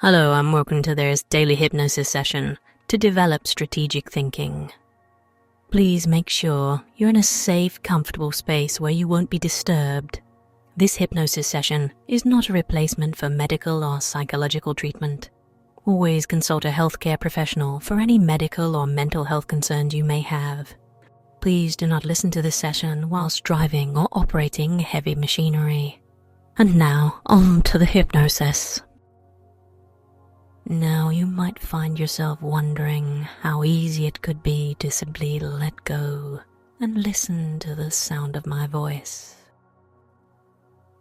Hello, and welcome to this daily hypnosis session to develop strategic thinking. Please make sure you're in a safe, comfortable space where you won't be disturbed. This hypnosis session is not a replacement for medical or psychological treatment. Always consult a healthcare professional for any medical or mental health concerns you may have. Please do not listen to this session whilst driving or operating heavy machinery. And now, on to the hypnosis. Now you might find yourself wondering how easy it could be to simply let go and listen to the sound of my voice.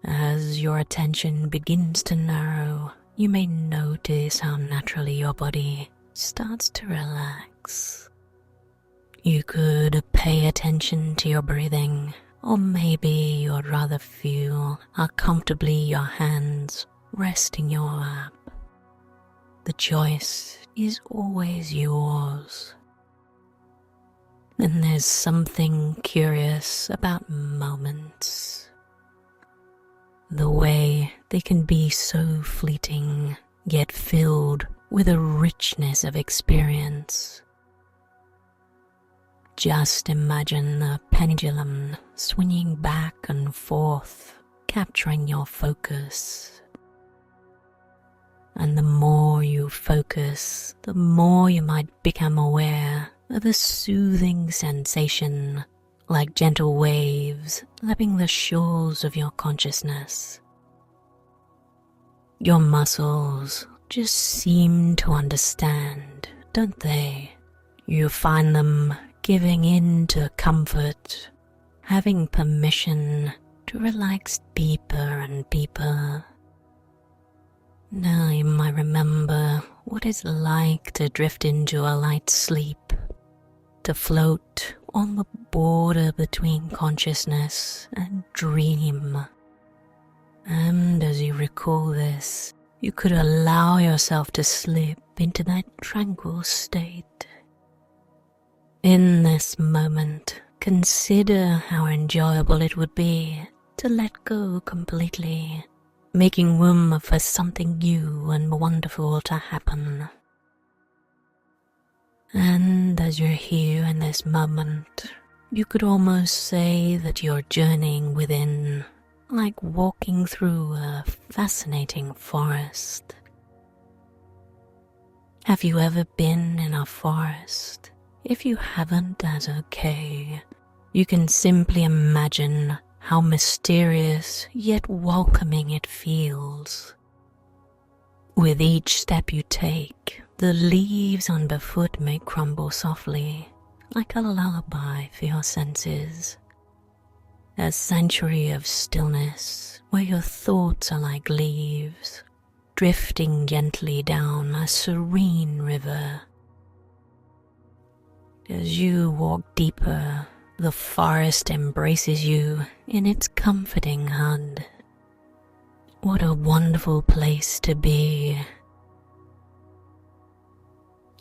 As your attention begins to narrow, you may notice how naturally your body starts to relax. You could pay attention to your breathing, or maybe you'd rather feel how comfortably your hands rest in your lap. The choice is always yours. And there's something curious about moments. The way they can be so fleeting, yet filled with a richness of experience. Just imagine a pendulum swinging back and forth, capturing your focus. And the more you focus, the more you might become aware of a soothing sensation, like gentle waves lapping the shores of your consciousness. Your muscles just seem to understand, don't they? You find them giving in to comfort, having permission to relax deeper and deeper. Now you might remember what it's like to drift into a light sleep, to float on the border between consciousness and dream. And as you recall this, you could allow yourself to slip into that tranquil state. In this moment, consider how enjoyable it would be to let go completely, making room for something new and wonderful to happen. And as you're here in this moment, you could almost say that you're journeying within, like walking through a fascinating forest. Have you ever been in a forest? If you haven't, that's okay. You can simply imagine how mysterious yet welcoming it feels. With each step you take, the leaves underfoot may crumble softly, like a lullaby for your senses. A sanctuary of stillness where your thoughts are like leaves, drifting gently down a serene river. As you walk deeper, the forest embraces you in its comforting hug. What a wonderful place to be.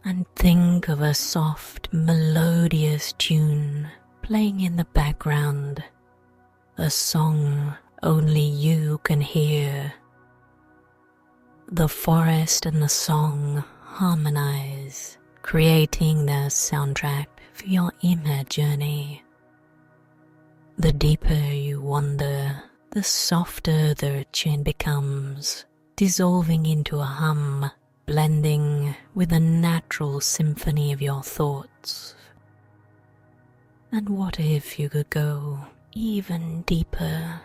And think of a soft, melodious tune playing in the background, a song only you can hear. The forest and the song harmonize, creating the soundtrack for your inner journey. The deeper you wander, the softer the tune becomes, dissolving into a hum, blending with the natural symphony of your thoughts. And what if you could go even deeper?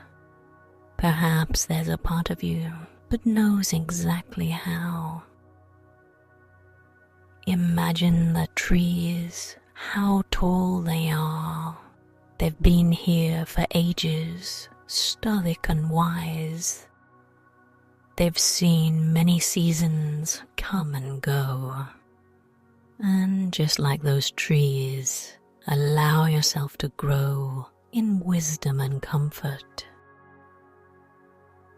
Perhaps there's a part of you that knows exactly how. Imagine the trees, how tall they are. They've been here for ages, stoic and wise. They've seen many seasons come and go. And just like those trees, allow yourself to grow in wisdom and comfort.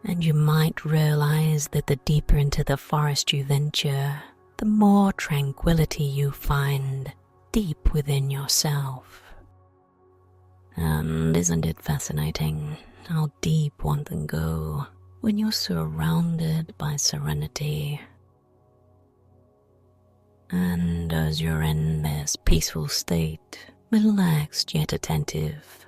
And you might realize that the deeper into the forest you venture, the more tranquility you find deep within yourself. And isn't it fascinating how deep one can go when you're surrounded by serenity? And as you're in this peaceful state, relaxed yet attentive,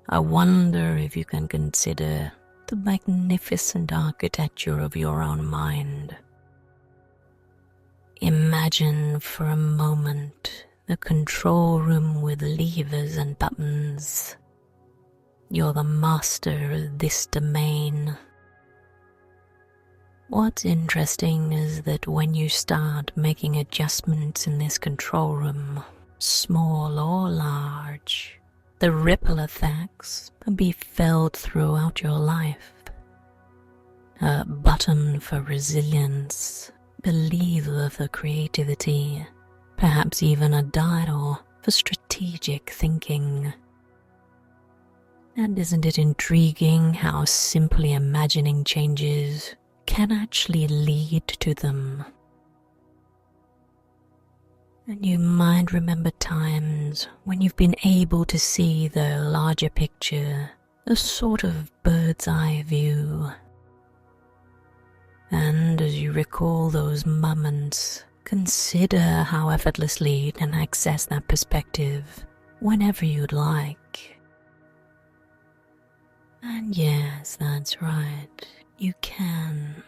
I wonder if you can consider the magnificent architecture of your own mind. Imagine for a moment the control room with levers and buttons. You're the master of this domain. What's interesting is that when you start making adjustments in this control room, small or large, the ripple effects can be felt throughout your life. A button for resilience, a lever for creativity, perhaps even a dial for strategic thinking. And isn't it intriguing how simply imagining changes can actually lead to them? And you might remember times when you've been able to see the larger picture, a sort of bird's eye view. And as you recall those moments, consider how effortlessly you can access that perspective whenever you'd like. And yes, that's right, you can.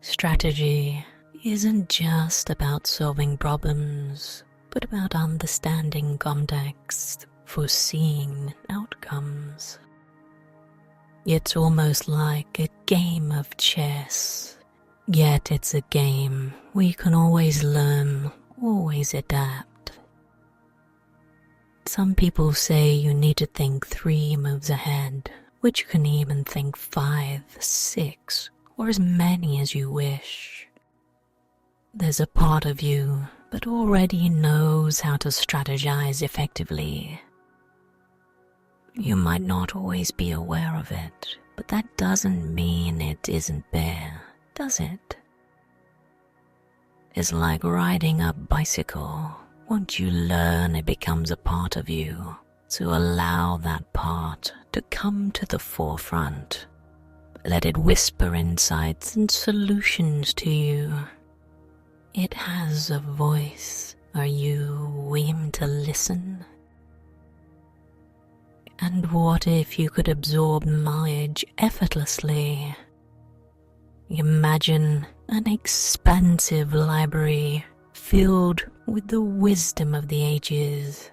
Strategy isn't just about solving problems, but about understanding context, foreseeing outcomes. It's almost like a game of chess, yet it's a game where you can always learn, always adapt. Some people say you need to think 3 moves ahead, which you can even think 5, 6, or as many as you wish. There's a part of you that already knows how to strategize effectively. You might not always be aware of it, but that doesn't mean it isn't there, does it? It's like riding a bicycle. Once you learn, it becomes a part of you, so allow that part to come to the forefront. Let it whisper insights and solutions to you. It has a voice. Are you willing to listen? And what if you could absorb knowledge effortlessly? Imagine an expansive library filled with the wisdom of the ages.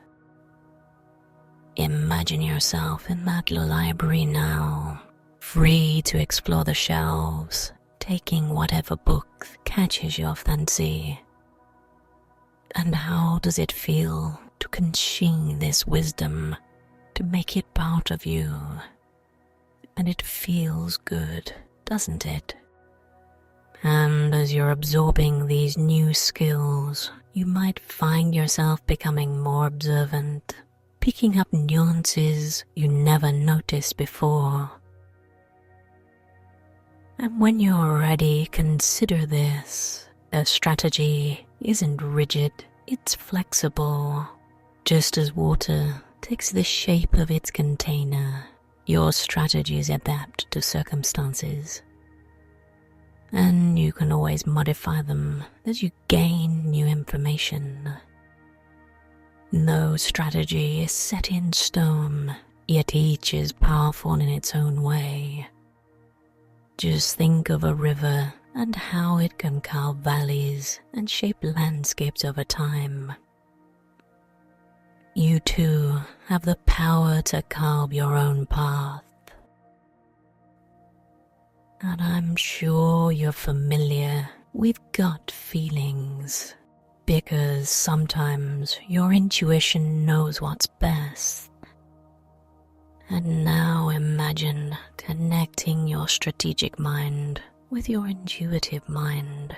Imagine yourself in that library now, free to explore the shelves, taking whatever book catches your fancy. And how does it feel to consume this wisdom, to make it part of you? And it feels good, doesn't it? And as you're absorbing these new skills, you might find yourself becoming more observant, picking up nuances you never noticed before. And when you're ready, consider this. A strategy isn't rigid, it's flexible. Just as water takes the shape of its container, your strategies adapt to circumstances. And you can always modify them as you gain new information. No strategy is set in stone, yet each is powerful in its own way. Just think of a river and how it can carve valleys and shape landscapes over time. You too have the power to carve your own path. And I'm sure you're familiar with gut feelings, because sometimes your intuition knows what's best. And now imagine connecting your strategic mind with your intuitive mind.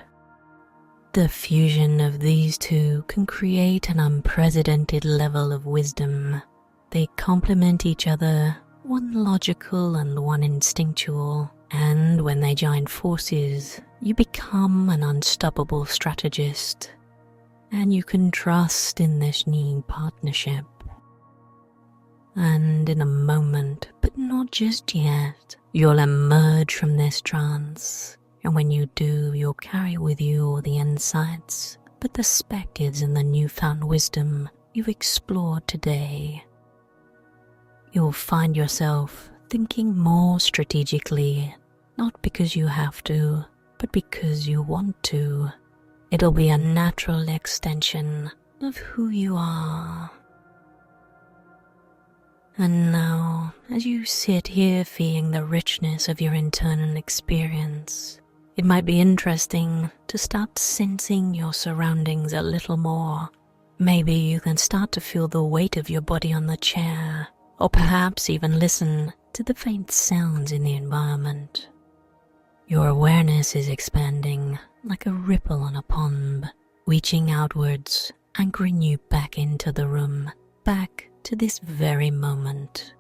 The fusion of these two can create an unprecedented level of wisdom. They complement each other, one logical and one instinctual. And when they join forces, you become an unstoppable strategist. And you can trust in this new partnership. And in a moment, but not just yet, you'll emerge from this trance. And when you do, you'll carry with you all the insights, the perspectives, and the newfound wisdom you've explored today. You'll find yourself thinking more strategically, not because you have to, but because you want to. It'll be a natural extension of who you are. And now, as you sit here feeling the richness of your internal experience, it might be interesting to start sensing your surroundings a little more. Maybe you can start to feel the weight of your body on the chair, or perhaps even listen to the faint sounds in the environment. Your awareness is expanding like a ripple on a pond, reaching outwards, anchoring you back into the room, back to this very moment.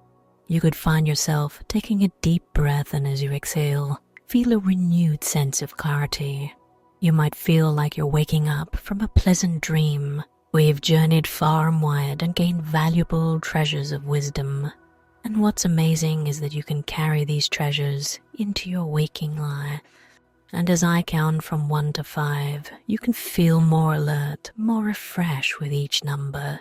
You could find yourself taking a deep breath, and as you exhale, feel a renewed sense of clarity. You might feel like you're waking up from a pleasant dream where you've journeyed far and wide and gained valuable treasures of wisdom. And what's amazing is that you can carry these treasures into your waking life. And as I count from 1 to 5, you can feel more alert, more refreshed with each number.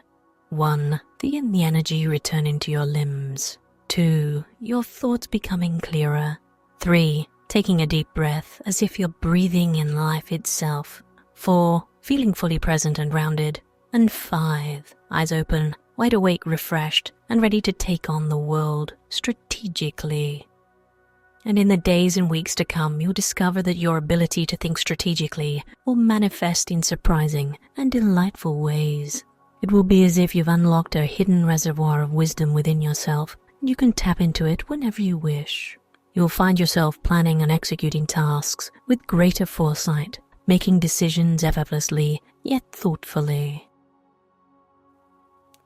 1, the energy returning to your limbs. 2, your thoughts becoming clearer. 3, taking a deep breath as if you're breathing in life itself. 4, feeling fully present and grounded. And 5, eyes open, wide awake, refreshed, and ready to take on the world strategically. And in the days and weeks to come, you'll discover that your ability to think strategically will manifest in surprising and delightful ways. It will be as if you've unlocked a hidden reservoir of wisdom within yourself, and you can tap into it whenever you wish. You'll find yourself planning and executing tasks with greater foresight, making decisions effortlessly, yet thoughtfully.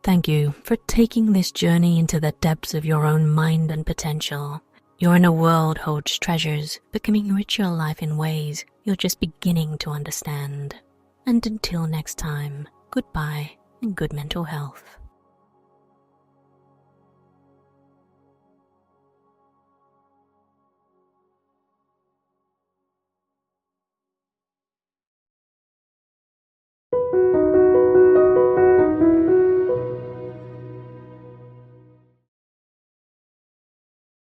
Thank you for taking this journey into the depths of your own mind and potential. Your inner world holds treasures that can enrich your life in ways you're just beginning to understand. And until next time, goodbye and good mental health.